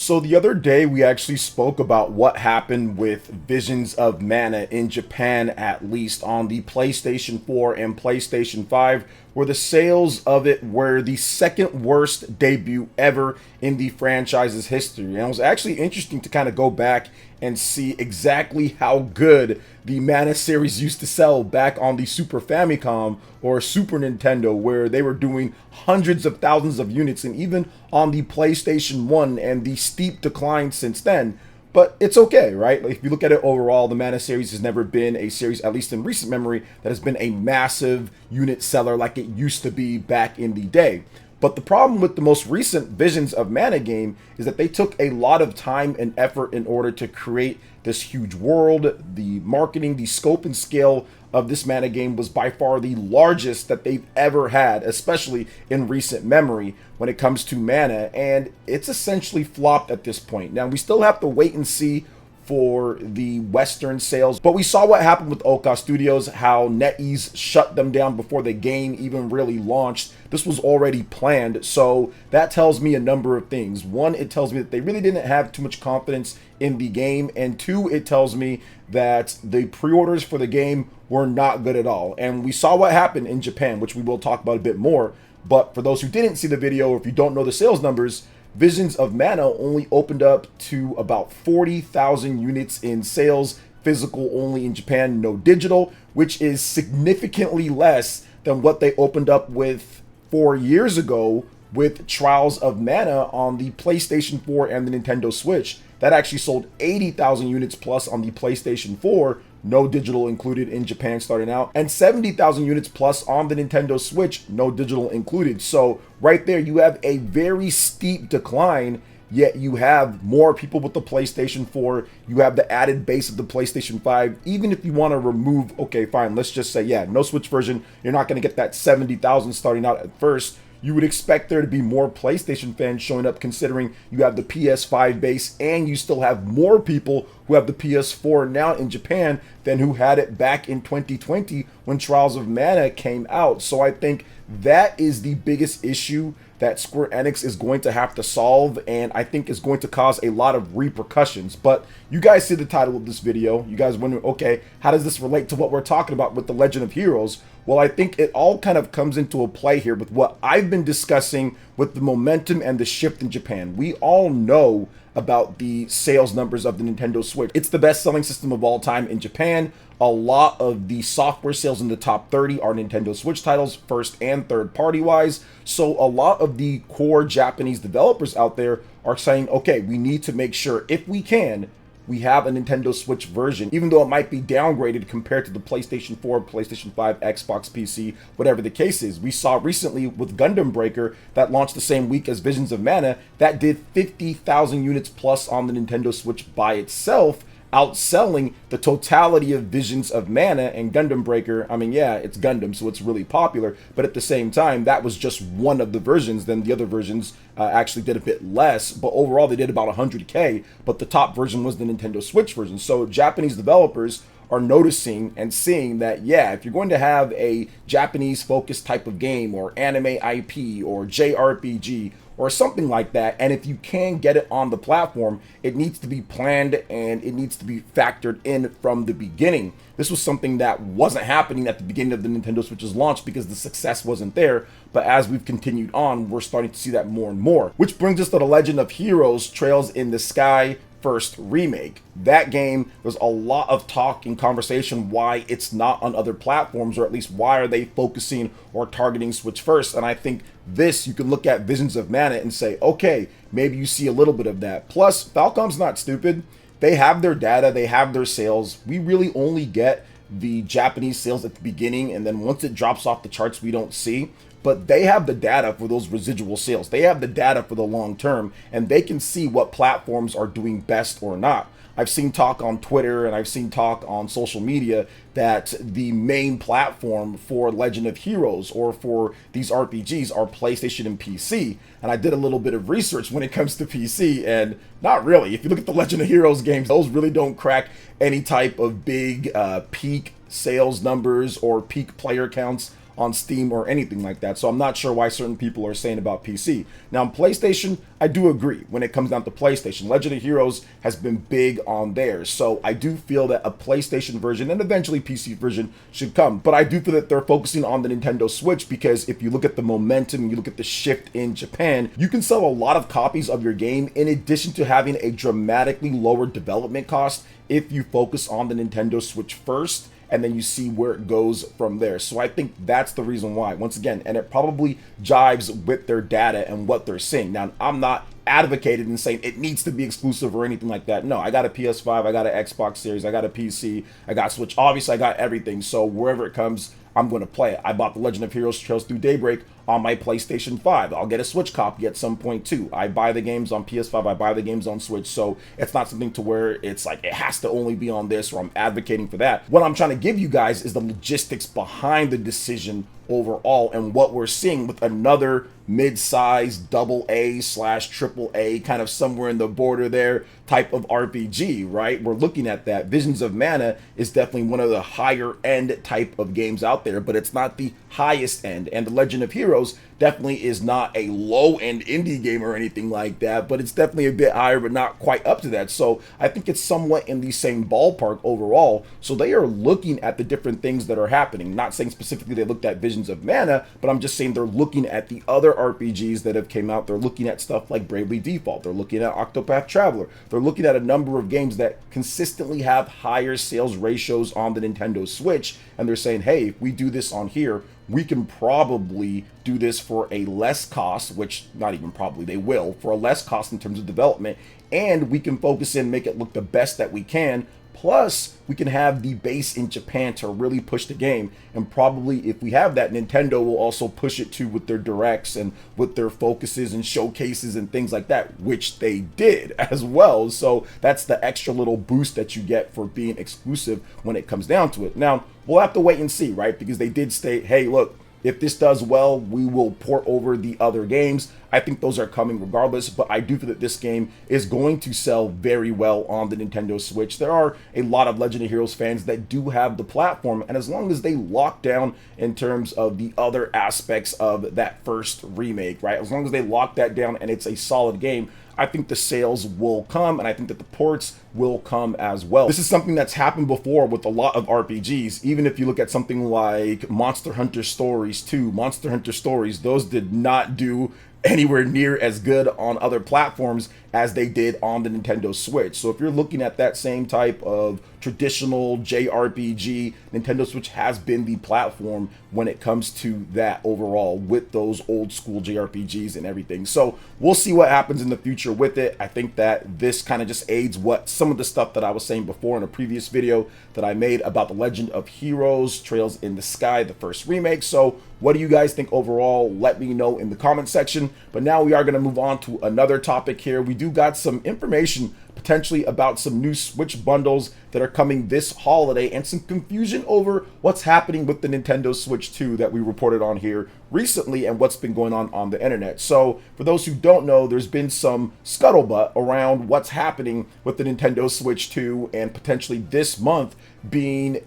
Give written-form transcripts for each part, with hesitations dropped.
So the other day we actually spoke about what happened with Visions of Mana in Japan, at least on the PlayStation 4 and PlayStation 5, where the sales of it were the second worst debut ever in the franchise's history. And it was actually interesting to kind of go back and see exactly how good the Mana series used to sell back on the Super Famicom or Super Nintendo, where they were doing hundreds of thousands of units, and even on the PlayStation 1, and the steep decline since then. But it's okay, right? Like, if you look at it overall, the Mana series has never been a series, at least in recent memory, that has been a massive unit seller like it used to be back in the day. But the problem with the most recent Visions of Mana game is that they took a lot of time and effort in order to create this huge world. The marketing, the scope and scale of this Mana game was by far the largest that they've ever had, especially in recent memory when it comes to Mana, and it's essentially flopped at this point. Now, we still have to wait and see for the Western sales, but we saw what happened with Oka Studios, how NetEase shut them down before the game even really launched. This was already planned, so that tells me a number of things. One, it tells me that they really didn't have too much confidence in the game, and two, it tells me that the pre-orders for the game were not good at all. And we saw what happened in Japan, which we will talk about a bit more. But for those who didn't see the video, or if you don't know the sales numbers, Visions of Mana only opened up to about 40,000 units in sales, physical only in Japan, no digital, which is significantly less than what they opened up with 4 years ago with Trials of Mana on the PlayStation 4 and the Nintendo Switch. That actually sold 80,000 units plus on the PlayStation 4, no digital included in Japan starting out, and 70,000 units plus on the Nintendo Switch, no digital included. So right there, you have a very steep decline, yet you have more people with the PlayStation 4, you have the added base of the PlayStation 5. Even if you want to remove, okay, fine, let's just say, yeah, no Switch version, you're not going to get that 70,000 starting out at first. You would expect there to be more PlayStation fans showing up, considering you have the PS5 base and you still have more people who have the PS4 now in Japan than who had it back in 2020 when Trials of Mana came out. So I think that is the biggest issue that Square Enix is going to have to solve, and I think is going to cause a lot of repercussions. But you guys see the title of this video. You guys wonder, okay, how does this relate to what we're talking about with the Legend of Heroes? Well, I think it all kind of comes into a play here with what I've been discussing with the momentum and the shift in Japan. We all know about the sales numbers of the Nintendo Switch. It's the best selling system of all time in Japan. A lot of the software sales in the top 30 are Nintendo Switch titles, first and third party wise. So a lot of the core Japanese developers out there are saying, okay, we need to make sure, if we can, we have a Nintendo Switch version, even though it might be downgraded compared to the PlayStation 4, PlayStation 5, Xbox, PC, whatever the case is. We saw recently with Gundam Breaker, that launched the same week as Visions of Mana, that did 50,000 units plus on the Nintendo Switch by itself, outselling the totality of Visions of Mana. And Gundam Breaker, I mean, yeah, it's Gundam, so it's really popular, but at the same time, that was just one of the versions. Then the other versions actually did a bit less, but overall they did about 100K, but the top version was the Nintendo Switch version. So Japanese developers are noticing and seeing that, yeah, if you're going to have a Japanese focused type of game, or anime IP, or JRPG, or something like that, and if you can get it on the platform, it needs to be planned and it needs to be factored in from the beginning. This was something that wasn't happening at the beginning of the Nintendo Switch's launch because the success wasn't there, but as we've continued on, we're starting to see that more and more. Which brings us to The Legend of Heroes Trails in the Sky first remake. That game, there's a lot of talk and conversation why it's not on other platforms, or at least why are they focusing or targeting Switch first. And I think this, you can look at Visions of Mana and say, okay, maybe you see a little bit of that. Plus, Falcom's not stupid. They have their data, they have their sales. We really only get the Japanese sales at the beginning, and then once it drops off the charts, we don't see. But they have the data for those residual sales. They have the data for the long term, and they can see what platforms are doing best or not. I've seen talk on Twitter and I've seen talk on social media that the main platform for Legend of Heroes or for these RPGs are PlayStation and PC. And I did a little bit of research when it comes to PC, and not really. If you look at the Legend of Heroes games, those really don't crack any type of big peak sales numbers or peak player counts on Steam or anything like that. So I'm not sure why certain people are saying about PC. Now, on PlayStation, I do agree when it comes down to PlayStation. Legend of Heroes has been big on theirs. So I do feel that a PlayStation version and eventually PC version should come. But I do feel that they're focusing on the Nintendo Switch because if you look at the momentum, you look at the shift in Japan, you can sell a lot of copies of your game in addition to having a dramatically lower development cost if you focus on the Nintendo Switch first and then you see where it goes from there. So I think that's the reason why, once again, and it probably jives with their data and what they're seeing. Now, I'm not advocating and saying it needs to be exclusive or anything like that. No, I got a PS5, I got an Xbox Series, I got a PC, I got Switch. Obviously, I got everything. So wherever it comes, I'm going to play it. I bought The Legend of Heroes Trails Through Daybreak on my PlayStation 5. I'll get a Switch copy at some point too. I buy the games on PS5, I buy the games on Switch, so it's not something to where it's like it has to only be on this or I'm advocating for that. What I'm trying to give you guys is the logistics behind the decision overall and what we're seeing with another mid-size AA/AAA kind of somewhere in the border there type of RPG, right? We're looking at that. Visions of Mana is definitely one of the higher end type of games out there, but it's not the highest end. And The Legend of Heroes definitely is not a low end indie game or anything like that, but it's definitely a bit higher, but not quite up to that. So I think it's somewhat in the same ballpark overall. So they are looking at the different things that are happening. Not saying specifically they looked at Visions of Mana, but I'm just saying they're looking at the other RPGs that have came out. They're looking at stuff like Bravely Default. They're looking at Octopath Traveler. They're looking at a number of games that consistently have higher sales ratios on the Nintendo Switch. And they're saying, hey, if we do this on here, we can probably do this for a less cost, which not even probably, they will, for a less cost in terms of development. And we can focus in, make it look the best that we can. Plus, we can have the base in Japan to really push the game. And probably if we have that, Nintendo will also push it too with their directs and with their focuses and showcases and things like that, which they did as well. So that's the extra little boost that you get for being exclusive when it comes down to it. Now, we'll have to wait and see, right? Because they did state, hey, look, if this does well, we will port over the other games. I think those are coming regardless, but I do feel that this game is going to sell very well on the Nintendo Switch. There are a lot of Legend of Heroes fans that do have the platform, and as long as they lock down in terms of the other aspects of that first remake, right? As long as they lock that down and it's a solid game, I think the sales will come, and I think that the ports will come as well. This is something that's happened before with a lot of RPGs. Even if you look at something like Monster Hunter Stories 2, Monster Hunter Stories, those did not do anywhere near as good on other platforms as they did on the Nintendo Switch. So if you're looking at that same type of traditional JRPG, Nintendo Switch has been the platform when it comes to that overall with those old school JRPGs and everything. So we'll see what happens in the future with it. I think that this kind of just aids what some of the stuff that I was saying before in a previous video that I made about The Legend of Heroes Trails in the Sky, the first remake. So what do you guys think overall? Let me know in the comment section. But now we are going to move on to another topic here. We do got some information potentially about some new Switch bundles that are coming this holiday and some confusion over what's happening with the Nintendo Switch 2 that we reported on here recently and what's been going on the internet. So for those who don't know, there's been some scuttlebutt around what's happening with the Nintendo Switch 2 and potentially this month being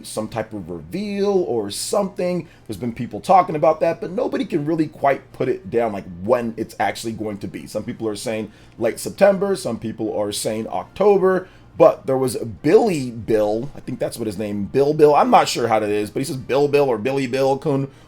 some type of reveal or something. There's been people talking about that, but nobody can really quite put it down like when it's actually going to be. Some people are saying late September, some people are saying October, but there was Billy Bill, I think that's what his name, Bill, I'm not sure how that is, but he says Bill or Billy Bill,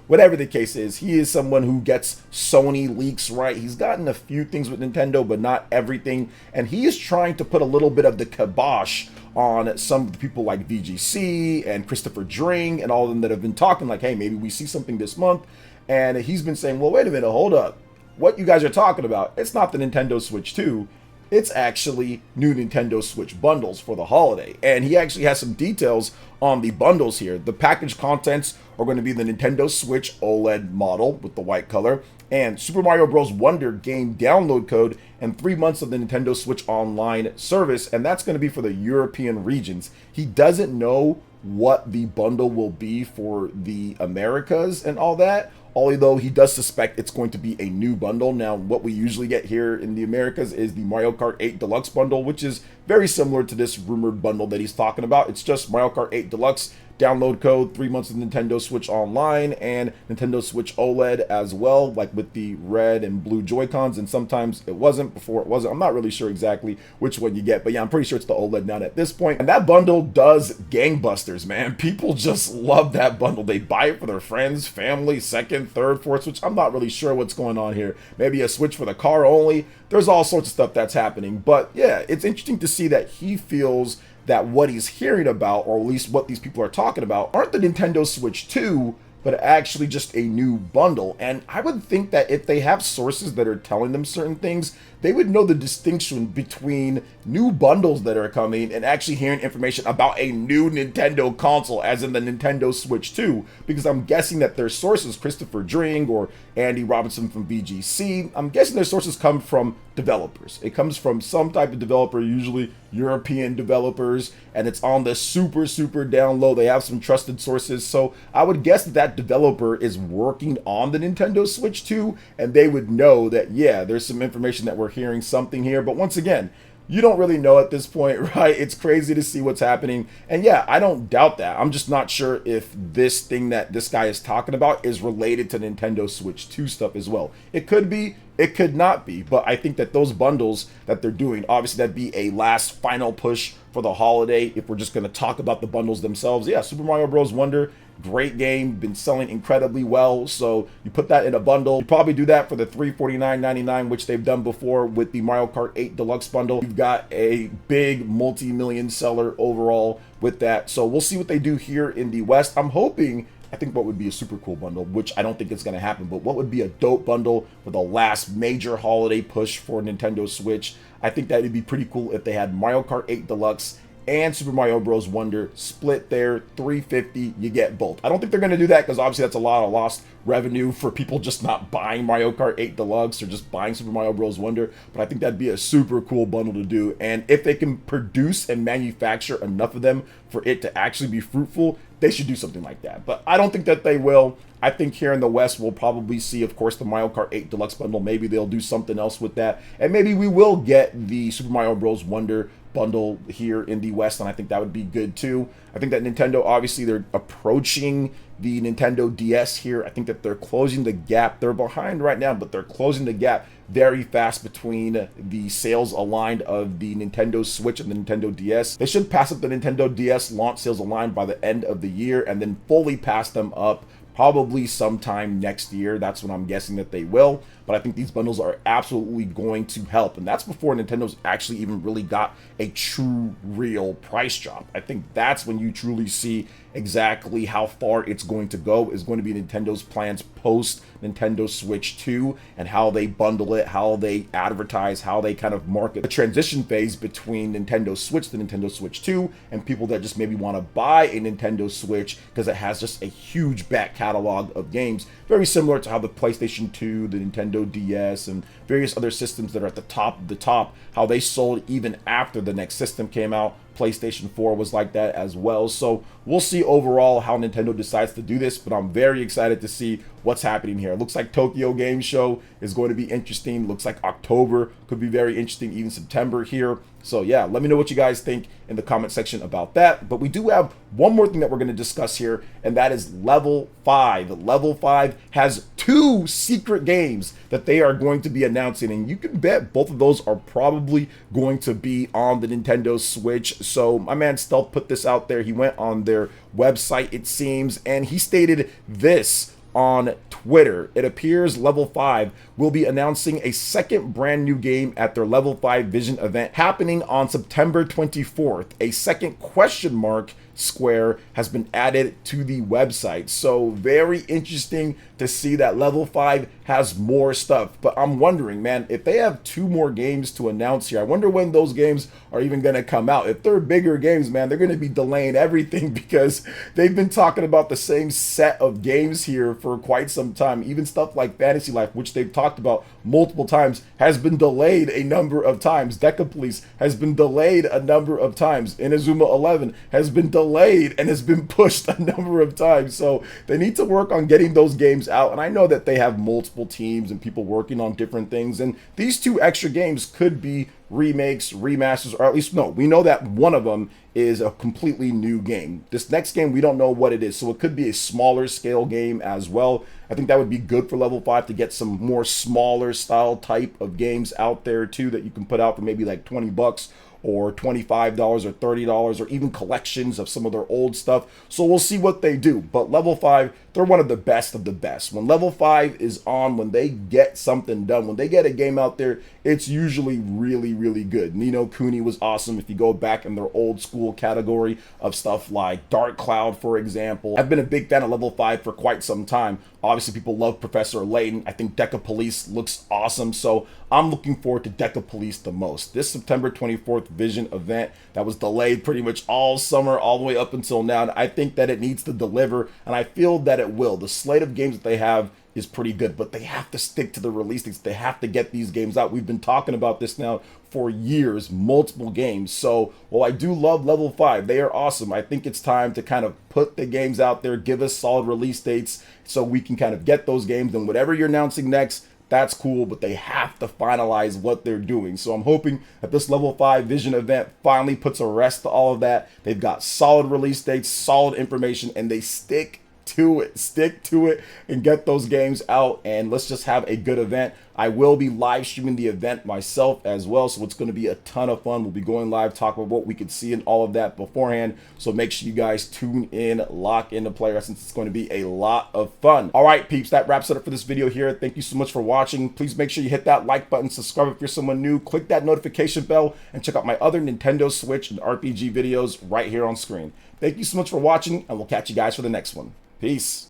whatever the case is. He is someone who gets Sony leaks right. He's gotten a few things with Nintendo, but not everything, and he is trying to put a little bit of the kibosh on some of the people like VGC and Christopher Dring and all of them that have been talking like, hey, maybe we see something this month. And he's been saying, well, wait a minute, hold up. What you guys are talking about, it's not the Nintendo Switch 2. It's actually new Nintendo Switch bundles for the holiday. And he actually has some details on the bundles here. The package contents are going to be the Nintendo Switch OLED model with the white color, and Super Mario Bros. Wonder game download code, and 3 months of the Nintendo Switch Online service, and that's going to be for the European regions. He doesn't know what the bundle will be for the Americas and all that, although he does suspect it's going to be a new bundle. Now, what we usually get here in the Americas is the Mario Kart 8 Deluxe bundle, which is very similar to this rumored bundle that he's talking about. It's just Mario Kart 8 Deluxe download code, 3 months of Nintendo Switch Online and Nintendo Switch OLED as well, like with the red and blue Joy-Cons, and sometimes it wasn't, before it wasn't. I'm not really sure exactly which one you get, but yeah, I'm pretty sure it's the OLED now at this point. And that bundle does gangbusters, man. People just love that bundle. They buy it for their friends, family, second, third, fourth Switch. I'm not really sure what's going on here. Maybe a Switch for the car only. There's all sorts of stuff that's happening, but yeah, it's interesting to see that he feels that what he's hearing about, or at least what these people are talking about, aren't the Nintendo Switch 2, but actually just a new bundle. And I would think that if they have sources that are telling them certain things, they would know the distinction between new bundles that are coming and actually hearing information about a new Nintendo console, as in the Nintendo Switch 2, because I'm guessing that their sources, Christopher Dring or Andy Robinson from VGC, I'm guessing their sources come from developers. It comes from some type of developer, usually European developers, and it's on the super down low. They have some trusted sources, so I would guess that that developer is working on the Nintendo Switch 2, and they would know that, yeah, there's some information that we're hearing something here. But once again, you don't really know at this point, right? It's crazy to see what's happening. And yeah, I don't doubt that. I'm just not sure if this thing that this guy is talking about is related to Nintendo Switch 2 stuff as well. It could be, it could not be, but I think that those bundles that they're doing, obviously that'd be a last final push for the holiday. If we're just going to talk about the bundles themselves, yeah, Super Mario Bros. Wonder, great game, been selling incredibly well. So you put that in a bundle. You probably do that for the $349.99, which they've done before with the Mario Kart 8 Deluxe bundle. You've got a big multi-million seller overall with that. So we'll see what they do here in the West. I'm hoping, I think what would be a super cool bundle, which I don't think it's going to happen, but what would be a dope bundle for the last major holiday push for Nintendo Switch? I think that would be pretty cool if they had Mario Kart 8 Deluxe and Super Mario Bros. Wonder split there, $350, you get both. I don't think they're going to do that because obviously that's a lot of lost revenue for people just not buying Mario Kart 8 Deluxe or just buying Super Mario Bros. Wonder, but I think that'd be a super cool bundle to do. And if they can produce and manufacture enough of them for it to actually be fruitful, they should do something like that. But I don't think that they will. I think here in the West, we'll probably see, of course, the Mario Kart 8 Deluxe bundle. Maybe they'll do something else with that. And maybe we will get the Super Mario Bros. Wonder bundle here in the West, and I think that would be good too. I think that Nintendo, obviously, they're approaching the Nintendo DS here. I think that they're closing the gap. They're behind right now, but they're closing the gap very fast between the sales aligned of the Nintendo Switch and the Nintendo DS. They should pass up the Nintendo DS launch sales aligned by the end of the year and then fully pass them up probably sometime next year. That's when I'm guessing that they will. But I think these bundles are absolutely going to help. And that's before Nintendo's actually even really got a true, real price drop. I think that's when you truly see exactly how far it's going to go, is going to be Nintendo's plans post Nintendo Switch 2 and how they bundle it, how they advertise, how they kind of market the transition phase between Nintendo Switch to Nintendo Switch 2 and people that just maybe want to buy a Nintendo Switch because it has just a huge back catalog of games, very similar to how the PlayStation 2, the Nintendo DS, and various other systems that are at the top of the top, how they sold even after the next system came out. PlayStation 4 was like that as well. So we'll see overall how Nintendo decides to do this, but I'm very excited to see what's happening here. It looks like Tokyo Game Show is going to be interesting. Looks like October could be very interesting, even September here. So yeah, let me know what you guys think in the comment section about that. But we do have one more thing that we're going to discuss here, and that is Level 5. Level 5 has 2 secret games that they are going to be announcing, and you can bet both of those are probably going to be on the Nintendo Switch. So my man Stealth put this out there. He went on their website, it seems, and he stated this on Twitter. It appears Level 5 will be announcing a second brand new game at their Level 5 Vision event happening on September 24th. A second question mark square has been added to the website. So very interesting to see that Level 5 has more stuff. But I'm wondering, man, if they have 2 more games to announce here, I wonder when those games are even going to come out. If they're bigger games, man, they're going to be delaying everything because they've been talking about the same set of games here for quite some time. Even stuff like Fantasy Life, which they've talked about multiple times, has been delayed a number of times. Deca Police has been delayed a number of times. Inazuma 11 has been delayed and has been pushed a number of times. So they need to work on getting those games out. And I know that they have multiple teams and people working on different things. And these 2 extra games could be remakes, remasters, or at least no, we know that one of them is a completely new game. This next game, we don't know what it is, so it could be a smaller scale game as well. I think that would be good for level 5 to get some more smaller style type of games out there too that you can put out for maybe like 20 bucks or $25 or $30, or even collections of some of their old stuff. So we'll see what they do. But level 5, they're one of the best of the best. When level 5 is on, when they get something done, when they get a game out there, it's usually really, really good. Ni no Kuni was awesome if you go back in their old school category of stuff like Dark Cloud, for example. I've been a big fan of level 5 for quite some time. Obviously, people love Professor Layton. I think Deca Police looks awesome, so I'm looking forward to Deca Police the most. This September 24th Vision event that was delayed pretty much all summer, all the way up until now, and I think that it needs to deliver, and I feel that it will. The slate of games that they have is pretty good, but they have to stick to the release dates. They have to get these games out. We've been talking about this now for years, multiple games. So while I do love level 5, they are awesome. I think it's time to kind of put the games out there, give us solid release dates so we can kind of get those games. And whatever you're announcing next, that's cool, but they have to finalize what they're doing. So I'm hoping that this level 5 Vision event finally puts a rest to all of that. They've got solid release dates, solid information, and they stick to it and get those games out, and let's just have a good event. I will be live streaming the event myself as well, so it's going to be a ton of fun. We'll be going live, talking about what we could see and all of that beforehand, so make sure you guys tune in, lock into PlayerEssence. It's going to be a lot of fun. All right, peeps, that wraps it up for this video here. Thank you so much for watching. Please make sure you hit that like button, subscribe if you're someone new, click that notification bell, and check out my other Nintendo Switch and RPG videos right here on screen. Thank you so much for watching, and we'll catch you guys for the next one. Peace.